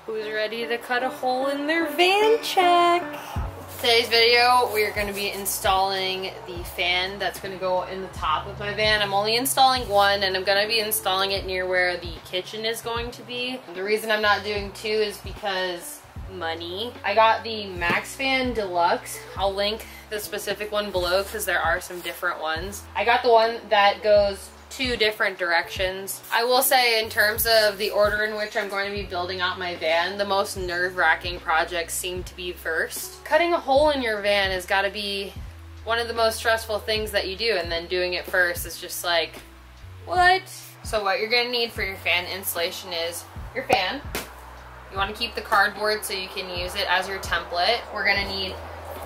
Who's ready to cut a hole in their van check? Today's video, we are going to be installing the fan that's going to go in the top of my van. I'm only installing one, and I'm going to be installing it near where the kitchen is going to be. The reason I'm not doing two is because money. I got the MaxxFan Deluxe. I'll link the specific one below because there are some different ones. I got the one that goes two different directions. I will say, in terms of the order in which I'm going to be building out my van, the most nerve-wracking projects seem to be first. Cutting a hole in your van has got to be one of the most stressful things that you do, and then doing it first is just like, what? So what you're going to need for your fan installation is your fan. You want to keep the cardboard so you can use it as your template. We're going to need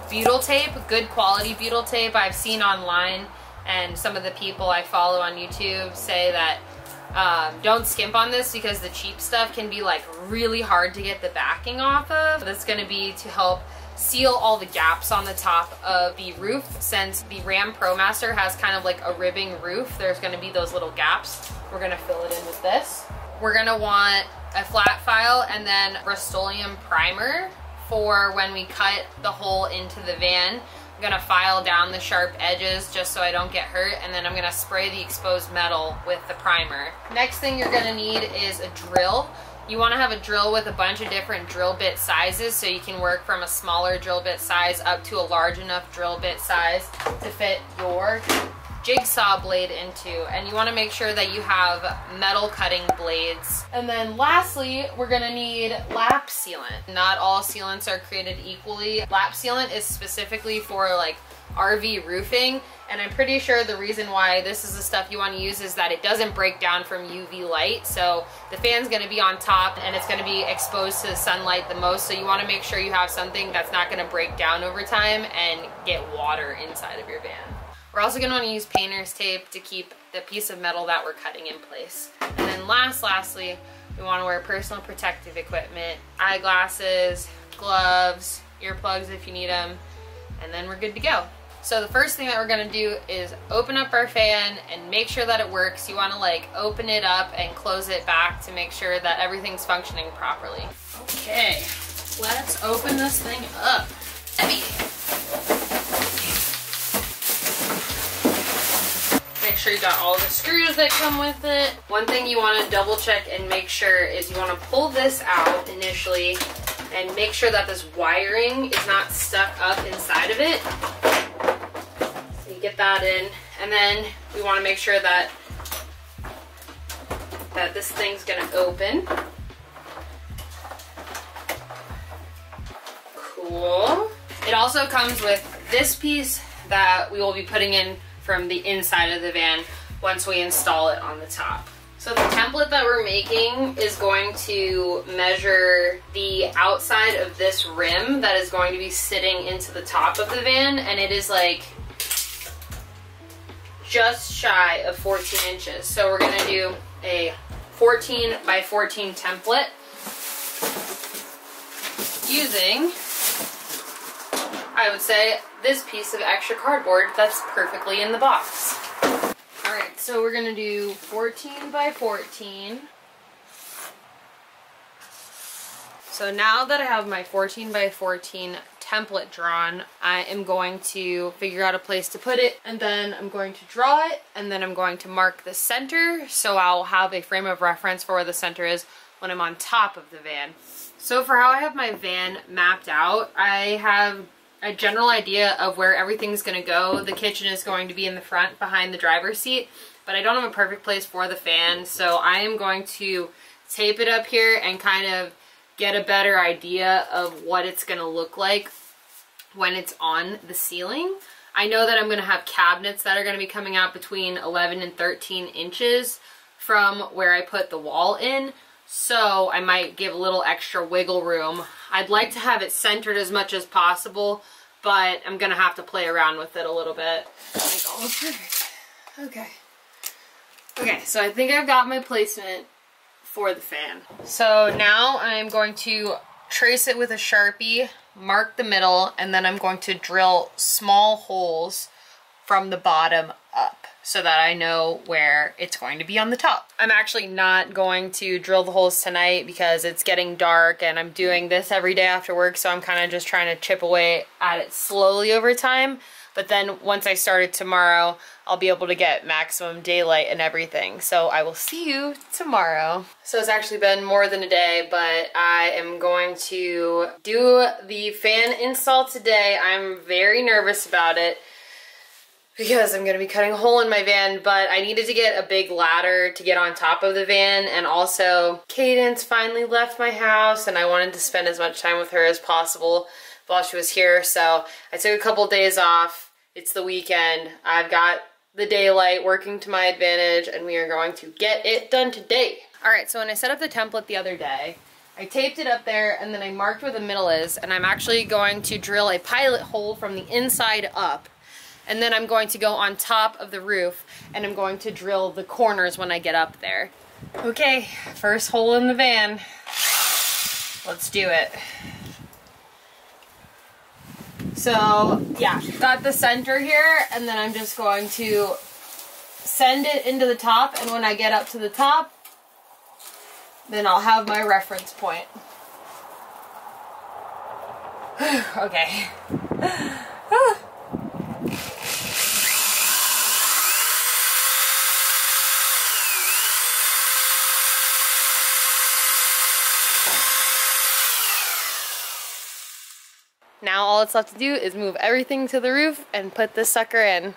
butyl tape, good quality butyl tape. I've seen online, and some of the people I follow on YouTube say that don't skimp on this because the cheap stuff can be like really hard to get the backing off of. That's going to be to help seal all the gaps on the top of the roof. Since the Ram ProMaster has kind of like a ribbing roof, there's going to be those little gaps. We're going to fill it in with this. We're going to want a flat file and then Rust-Oleum primer for when we cut the hole into the van. I'm gonna file down the sharp edges just so I don't get hurt, and then I'm gonna spray the exposed metal with the primer. Next thing you're gonna need is a drill. You wanna have a drill with a bunch of different drill bit sizes so you can work from a smaller drill bit size up to a large enough drill bit size to fit your jigsaw blade into, and you want to make sure that you have metal cutting blades. And then lastly, we're going to need lap sealant. Not all sealants are created equally. Lap sealant is specifically for like RV roofing, and I'm pretty sure the reason why this is the stuff you want to use is that it doesn't break down from UV light. So the fan's going to be on top and it's going to be exposed to the sunlight the most, so you want to make sure you have something that's not going to break down over time and get water inside of your van. We're also going to want to use painter's tape to keep the piece of metal that we're cutting in place. And then lastly, we want to wear personal protective equipment, eyeglasses, gloves, earplugs if you need them, and then we're good to go. So the first thing that we're going to do is open up our fan and make sure that it works. You want to like open it up and close it back to make sure that everything's functioning properly. Okay, let's open this thing up. Heavy. Make sure you got all the screws that come with it. One thing you want to double check and make sure is you want to pull this out initially and make sure that this wiring is not stuck up inside of it. So you get that in, and then we want to make sure that this thing's going to open. Cool. It also comes with this piece that we will be putting in from the inside of the van once we install it on the top. So the template that we're making is going to measure the outside of this rim that is going to be sitting into the top of the van, and it is like just shy of 14 inches. So we're gonna do a 14 by 14 template using, I would say, this piece of extra cardboard that's perfectly in the box. Alright, so we're gonna do 14 by 14. So now that I have my 14 by 14 template drawn, I am going to figure out a place to put it, and then I'm going to draw it, and then I'm going to mark the center so I'll have a frame of reference for where the center is when I'm on top of the van. So for how I have my van mapped out, I have a general idea of where everything's going to go. The kitchen is going to be in the front behind the driver's seat, but I don't have a perfect place for the fan, so I am going to tape it up here and kind of get a better idea of what it's going to look like when it's on the ceiling. I know that I'm going to have cabinets that are going to be coming out between 11 and 13 inches from where I put the wall in, so I might give a little extra wiggle room. I'd like to have it centered as much as possible, but I'm gonna have to play around with it a little bit. Like almost perfect. Okay. Okay, so I think I've got my placement for the fan. So now I'm going to trace it with a Sharpie, mark the middle, and then I'm going to drill small holes from the bottom up. so that I know where it's going to be on the top. I'm actually not going to drill the holes tonight because it's getting dark and I'm doing this every day after work, so I'm kind of just trying to chip away at it slowly over time. But then once I start it tomorrow, I'll be able to get maximum daylight and everything. So I will see you tomorrow. So it's actually been more than a day, but I am going to do the fan install today. I'm very nervous about it because I'm gonna be cutting a hole in my van, but I needed to get a big ladder to get on top of the van, and also Cadence finally left my house and I wanted to spend as much time with her as possible while she was here. So I took a couple days off. It's the weekend. I've got the daylight working to my advantage and we are going to get it done today. All right, so when I set up the template the other day, I taped it up there and then I marked where the middle is, and I'm actually going to drill a pilot hole from the inside up. And then I'm going to go on top of the roof and I'm going to drill the corners when I get up there. Okay, first hole in the van. Let's do it. So yeah, got the center here, and then I'm just going to send it into the top, and when I get up to the top, then I'll have my reference point. Okay. Now all it's left to do is move everything to the roof and put this sucker in.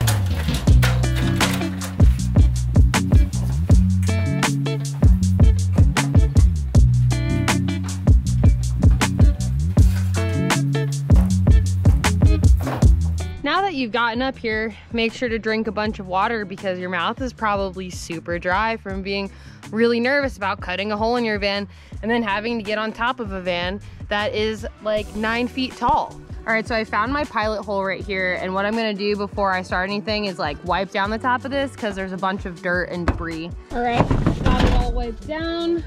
Now that you've gotten up here, make sure to drink a bunch of water because your mouth is probably super dry from being really nervous about cutting a hole in your van and then having to get on top of a van that is like 9 feet tall. All right, so I found my pilot hole right here, and what I'm gonna do before I start anything is like wipe down the top of this because there's a bunch of dirt and debris. All right, got it all wiped down.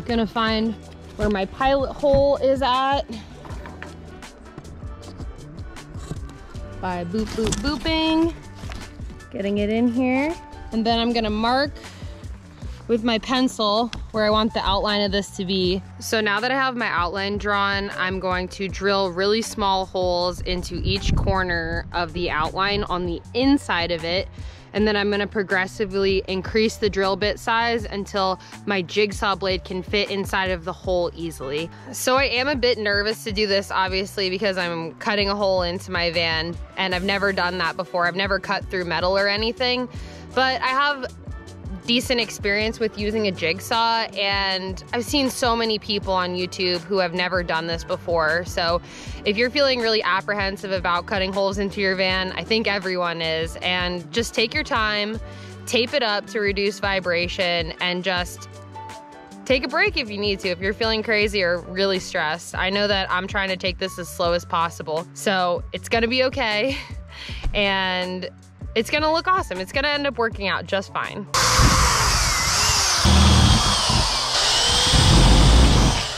Gonna find where my pilot hole is at by boop, boop, booping, getting it in here. And then I'm gonna mark with my pencil where I want the outline of this to be. So now that I have my outline drawn, I'm going to drill really small holes into each corner of the outline on the inside of it. And then I'm gonna progressively increase the drill bit size until my jigsaw blade can fit inside of the hole easily. So I am a bit nervous to do this, obviously, because I'm cutting a hole into my van and I've never done that before. I've never cut through metal or anything, but I have decent experience with using a jigsaw, and I've seen so many people on YouTube who have never done this before. So if you're feeling really apprehensive about cutting holes into your van, I think everyone is, and just take your time, tape it up to reduce vibration, and just take a break if you need to, if you're feeling crazy or really stressed. I know that I'm trying to take this as slow as possible, so it's gonna be okay, and it's gonna look awesome. It's gonna end up working out just fine.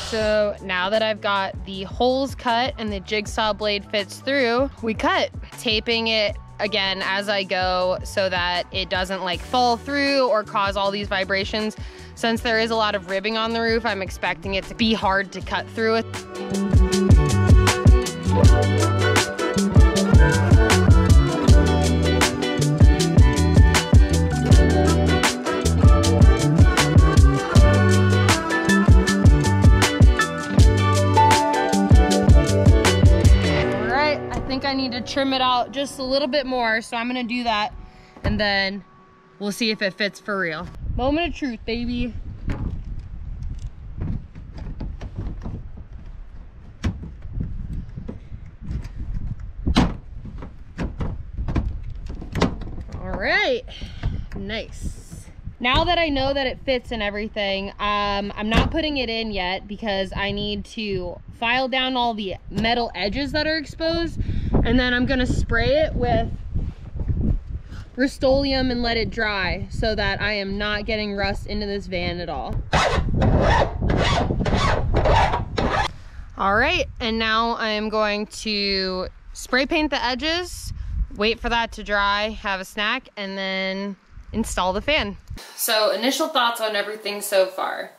So now that I've got the holes cut and the jigsaw blade fits through, we cut. Taping it again as I go so that it doesn't like fall through or cause all these vibrations. Since there is a lot of ribbing on the roof, I'm expecting it to be hard to cut through it. I need to trim it out just a little bit more, so I'm gonna do that and then we'll see if it fits for real. Moment of truth, baby. All right, nice. Now that I know that it fits and everything, I'm not putting it in yet because I need to file down all the metal edges that are exposed, and then I'm gonna spray it with Rust-Oleum and let it dry so that I am not getting rust into this van at all. All right, and now I am going to spray paint the edges wait for that to dry, have a snack, and then install the fan. So initial thoughts on everything so far.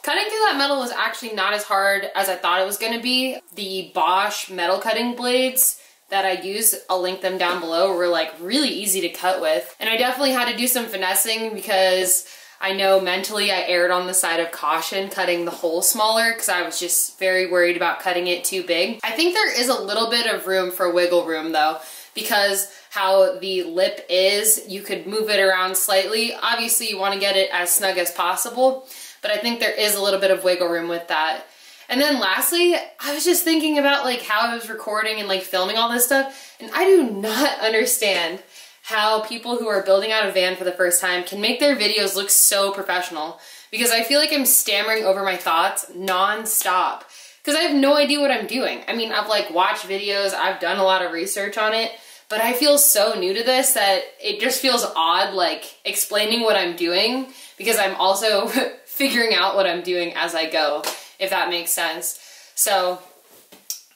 Cutting through that metal was actually not as hard as I thought it was gonna be. The Bosch metal cutting blades that I use, I'll link them down below, were like really easy to cut with. And I definitely had to do some finessing because I know mentally I erred on the side of caution cutting the hole smaller because I was just very worried about cutting it too big. I think there is a little bit of room for wiggle room though, because how the lip is, you could move it around slightly. Obviously you want to get it as snug as possible, but I think there is a little bit of wiggle room with that. And then lastly, I was just thinking about like how I was recording and like filming all this stuff, and I do not understand how people who are building out a van for the first time can make their videos look so professional, because I feel like I'm stammering over my thoughts non-stop because I have no idea what I'm doing. I mean, I've like watched videos, I've done a lot of research on it, but I feel so new to this that it just feels odd like explaining what I'm doing because I'm also figuring out what I'm doing as I go, if that makes sense. So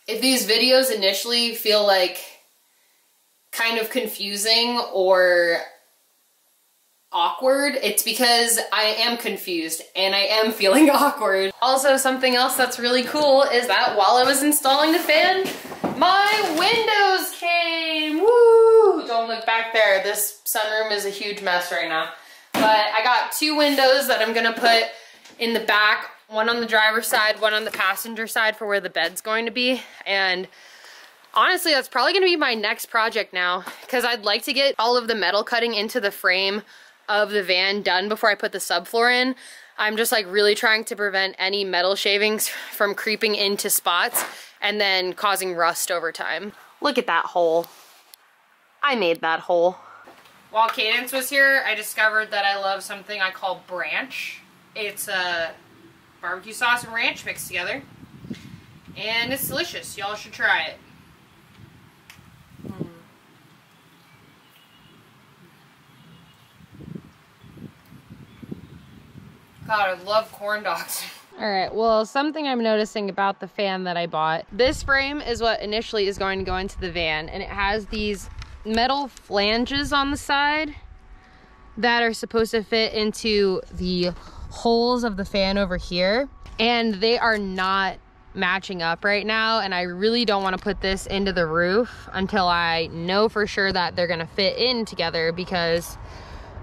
if these videos initially feel like kind of confusing or awkward, it's because I am confused and I am feeling awkward. Also, something else that's really cool is that while I was installing the fan, my windows came. Woo! Don't look back there. This sunroom is a huge mess right now. But I got 2 windows that I'm gonna put in the back, one on the driver's side, one on the passenger side for where the bed's going to be. And honestly, that's probably gonna be my next project now, because I'd like to get all of the metal cutting into the frame of the van done before I put the subfloor in. I'm just like really trying to prevent any metal shavings from creeping into spots and then causing rust over time. Look at that hole. I made that hole. While Cadence was here, I discovered that I love something I call Branch. It's a barbecue sauce and ranch mixed together, and it's delicious. Y'all should try it. God, I love corn dogs. All right, well, something I'm noticing about the fan that I bought, this frame is what initially is going to go into the van, and it has these metal flanges on the side that are supposed to fit into the holes of the fan over here, and they are not matching up right now, and I really don't want to put this into the roof until I know for sure that they're gonna fit in together, because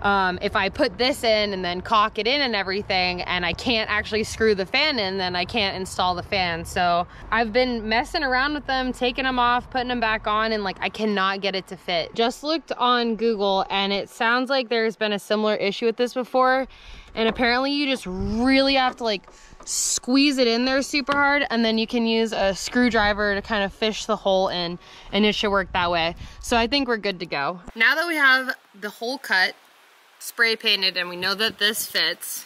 if I put this in and then caulk it in and everything and I can't actually screw the fan in, then I can't install the fan. So I've been messing around with them, taking them off, putting them back on, and like I cannot get it to fit. Just looked on Google and it sounds like there's been a similar issue with this before, and apparently you just really have to like squeeze it in there super hard, and then you can use a screwdriver to kind of fish the hole in, and it should work that way. So I think we're good to go. Now that we have the hole cut, spray painted, and we know that this fits,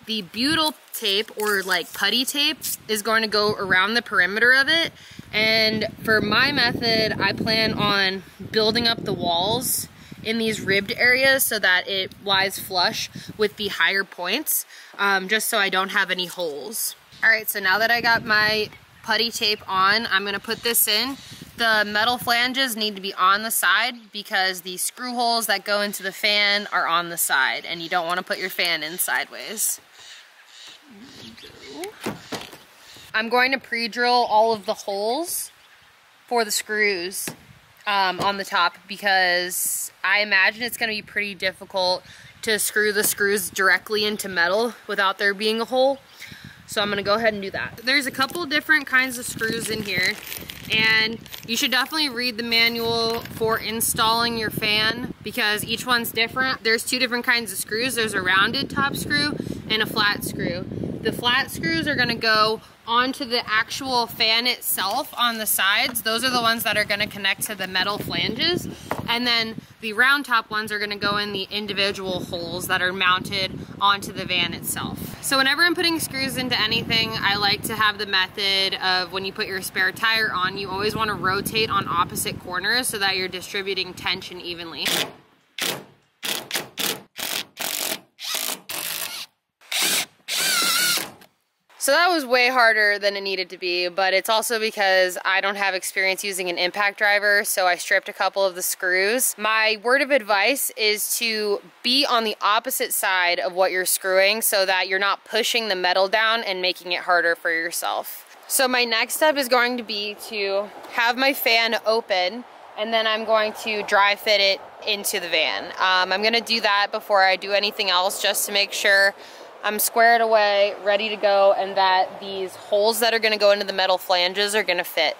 the butyl tape, or like putty tape, is going to go around the perimeter of it. And for my method, I plan on building up the walls in these ribbed areas so that it lies flush with the higher points, just so I don't have any holes. All right, so now that I got my putty tape on, I'm gonna put this in. The metal flanges need to be on the side because the screw holes that go into the fan are on the side, and you don't want to put your fan in sideways. I'm going to pre-drill all of the holes for the screws on the top, because I imagine it's going to be pretty difficult to screw the screws directly into metal without there being a hole. So I'm gonna go ahead and do that. There's a couple different kinds of screws in here, and you should definitely read the manual for installing your fan because each one's different. There's 2 different kinds of screws. There's a rounded top screw and a flat screw. The flat screws are gonna go onto the actual fan itself on the sides. Those are the ones that are gonna connect to the metal flanges. And then the round top ones are gonna go in the individual holes that are mounted onto the van itself. So whenever I'm putting screws into anything, I like to have the method of when you put your spare tire on, you always wanna rotate on opposite corners so that you're distributing tension evenly. So that was way harder than it needed to be, but it's also because I don't have experience using an impact driver, so I stripped a couple of the screws. My word of advice is to be on the opposite side of what you're screwing so that you're not pushing the metal down and making it harder for yourself. So my next step is going to be to have my fan open, and then I'm going to dry fit it into the van. I'm gonna do that before I do anything else, just to make sure I'm squared away, ready to go, and that these holes that are gonna go into the metal flanges are gonna fit.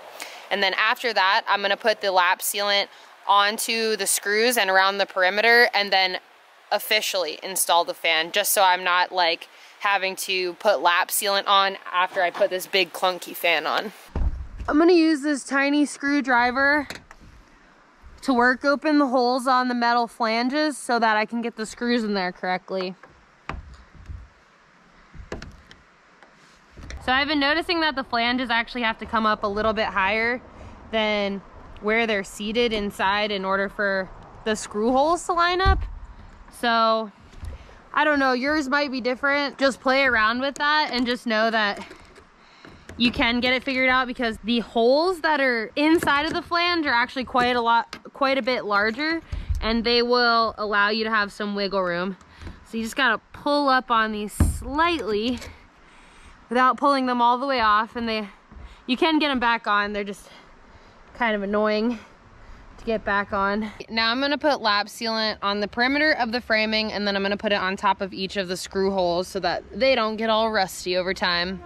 And then after that, I'm gonna put the lap sealant onto the screws and around the perimeter, and then officially install the fan, just so I'm not like having to put lap sealant on after I put this big clunky fan on. I'm gonna use this tiny screwdriver to work open the holes on the metal flanges so that I can get the screws in there correctly. So I've been noticing that the flanges actually have to come up a little bit higher than where they're seated inside in order for the screw holes to line up. So I don't know, yours might be different. Just play around with that and just know that you can get it figured out, because the holes that are inside of the flange are actually quite a bit larger, and they will allow you to have some wiggle room. So you just gotta pull up on these slightly without pulling them all the way off, and you can get them back on. They're just kind of annoying to get back on. Now I'm gonna put lap sealant on the perimeter of the framing, and then I'm gonna put it on top of each of the screw holes so that they don't get all rusty over time.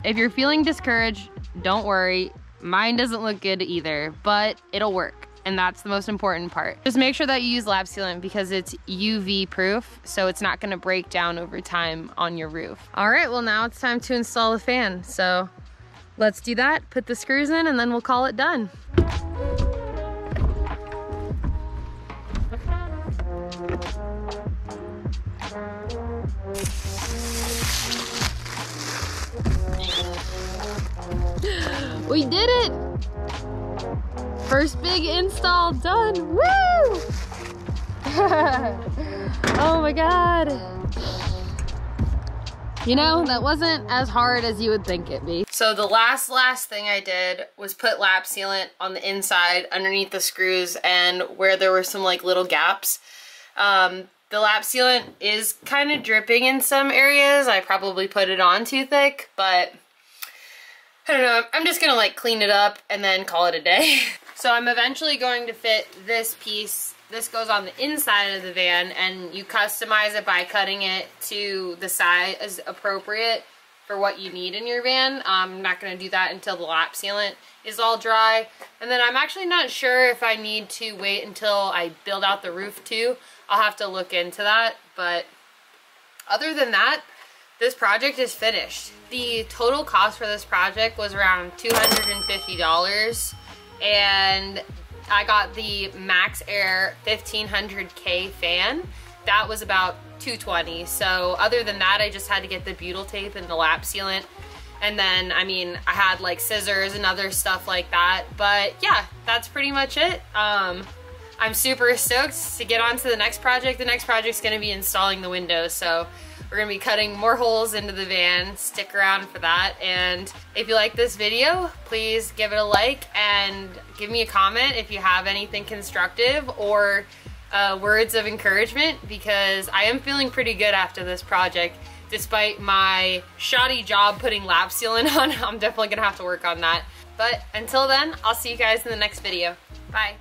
If you're feeling discouraged, don't worry. Mine doesn't look good either, but it'll work, and that's the most important part. Just make sure that you use lap sealant because it's UV proof, so it's not gonna break down over time on your roof. All right, well now it's time to install the fan. So let's do that, put the screws in, and then we'll call it done. We did it! First big install done, woo! Oh my God. You know, that wasn't as hard as you would think it'd be. So the last thing I did was put lap sealant on the inside underneath the screws and where there were some like little gaps. The lap sealant is kind of dripping in some areas. I probably put it on too thick, but I don't know, I'm just gonna like clean it up and then call it a day. So I'm eventually going to fit this piece. This goes on the inside of the van, and you customize it by cutting it to the size appropriate for what you need in your van. I'm not gonna do that until the lap sealant is all dry. And then I'm actually not sure if I need to wait until I build out the roof too. I'll have to look into that, but other than that, this project is finished. The total cost for this project was around $250, and I got the Max Air 1500K fan. That was about $220. So other than that, I just had to get the butyl tape and the lap sealant. And then, I mean, I had like scissors and other stuff like that. But yeah, that's pretty much it. I'm super stoked to get on to the next project. The next project's gonna be installing the windows. So we're gonna be cutting more holes into the van. Stick around for that. And if you like this video, please give it a like and give me a comment if you have anything constructive or words of encouragement, because I am feeling pretty good after this project. Despite my shoddy job putting lap sealant on, I'm definitely gonna have to work on that. But until then, I'll see you guys in the next video. Bye.